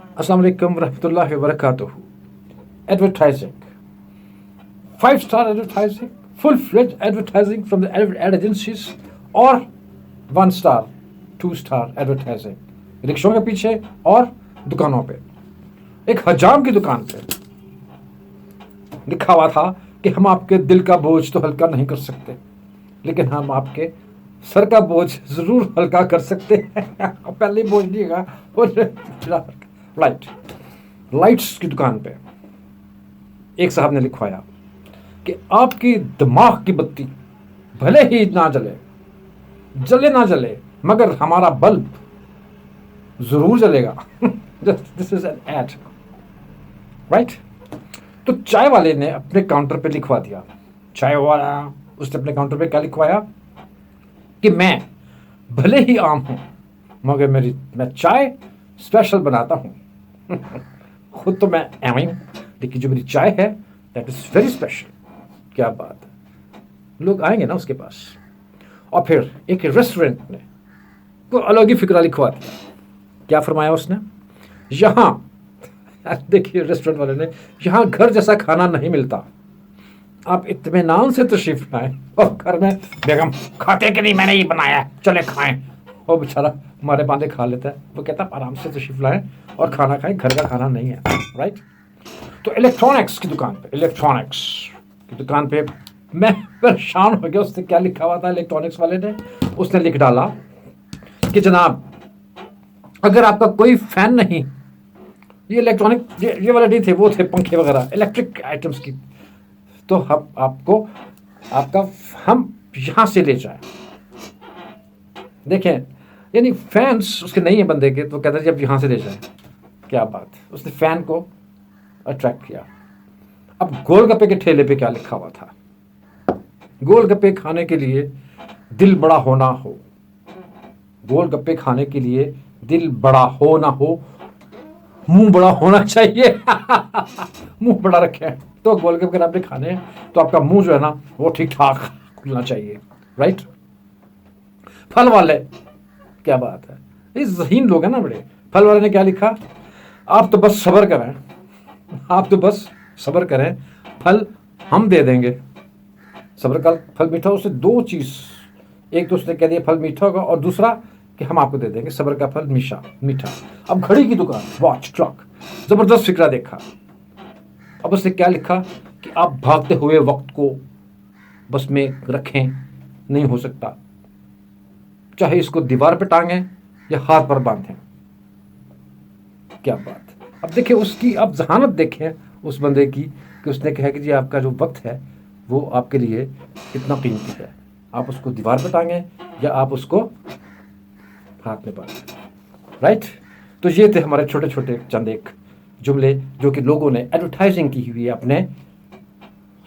Assalamu alaikum warahmatullahi wabarakatuh. Advertising. 5-star advertising, full-fledged advertising from the ad agencies और 1-star, 2-star advertising. रिक्शों के पीछे और दुकानों पे, एक हजाम की दुकान पे लिखा हुआ था कि हम आपके दिल का बोझ तो हल्का नहीं कर सकते, लेकिन हम आपके सर का बोझ जरूर हल्का कर सकते हैं। पहले बोझ दिएगा। लाइट्स की दुकान पे एक साहब ने लिखवाया कि आपकी दिमाग की बत्ती भले ही ना जले ना जले, मगर हमारा बल्ब जरूर जलेगा। This is an ad, right. तो चाय वाले ने अपने काउंटर पे लिखवा दिया, चाय वाला उसने अपने काउंटर पे क्या लिखवाया कि मैं भले ही आम हूं, मगर मैं चाय स्पेशल बनाता हूं। खुद तो मैं एम ही हूं, लेकिन जो मेरी चाय है दैट इज वेरी स्पेशल। क्या बात है, लोग आएंगे ना उसके पास। और फिर एक रेस्टोरेंट ने कोई अलग ही फिक्रा लिखवा दिया। क्या फरमाया उसने, यहां देखिए रेस्टोरेंट वाले ने, यहां घर जैसा खाना नहीं मिलता, आप इत्मीनान से तशरीफ लाएं। और घर में बेगम खाते कि नहीं, मैंने ये बनाया, चले खाएं। वो बेचारा हमारे बांधे खा लेता है, वो कहता है आराम से तशरीफ लाएं और खाना खाएं, घर का खाना नहीं है, राइट। तो इलेक्ट्रॉनिक्स की दुकान पे मैं परेशान हो गया। उसने क्या लिखा हुआ था इलेक्ट्रॉनिक्स वाले ने, उसने लिख डाला कि जनाब अगर आपका कोई फैन नहीं, ये इलेक्ट्रॉनिक ये वाले नहीं थे, वो थे पंखे वगैरह इलेक्ट्रिक आइटम्स की, तो हम यहां से ले जाए। देखें, यानी फैंस उसके नहीं है बंदे के, तो कहते हैं जब यहां से ले जाए। क्या बात, उसने फैन को अट्रैक्ट किया। अब गोलगप्पे के ठेले पे क्या लिखा हुआ था, गोलगप्पे खाने के लिए दिल बड़ा होना हो, गोलगप्पे खाने के लिए दिल बड़ा हो ना हो, मुंह बड़ा होना चाहिए। मुंह बड़ा रखें तो गोलगप्पे अगर आपने खाने हैं तो आपका मुंह जो है ना वो ठीक ठाक खुलना चाहिए, राइट। फल वाले, क्या बात है, ये ज़हीन लोग हैं ना बड़े। फल वाले ने क्या लिखा, आप तो बस सब्र करें, आप तो बस सब्र करें, फल हम दे देंगे। सब्र का फल मीठा, उससे दो चीज़, एक तो उसने कह दिया फल मीठा होगा और दूसरा कि हम आपको दे देंगे सब्र का फल मीठा। अब घड़ी की दुकान, वॉच क्लॉक, जबरदस्त फिक्रा देखा। अब उसने क्या लिखा कि आप भागते हुए वक्त को बस में रखें, नहीं हो सकता, चाहे इसको दीवार पे टांगें या हाथ पर बांधें। क्या बात। अब देखिए उसकी, आप जहानत देखें उस बंदे की कि उसने कहा कि जी आपका जो वक्त है वो आपके लिए कितना कीमती है, आप उसको दीवार पे टांगें या आप उसको हाथ में बांधें, राइट। तो ये थे हमारे छोटे छोटे चंद एक जुमले जो कि लोगों ने एडवर्टाइजिंग की हुई है अपने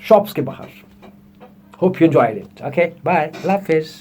शॉप्स के बाहर। Hope you enjoyed it. Okay, bye, अल्लाह हाफिज़।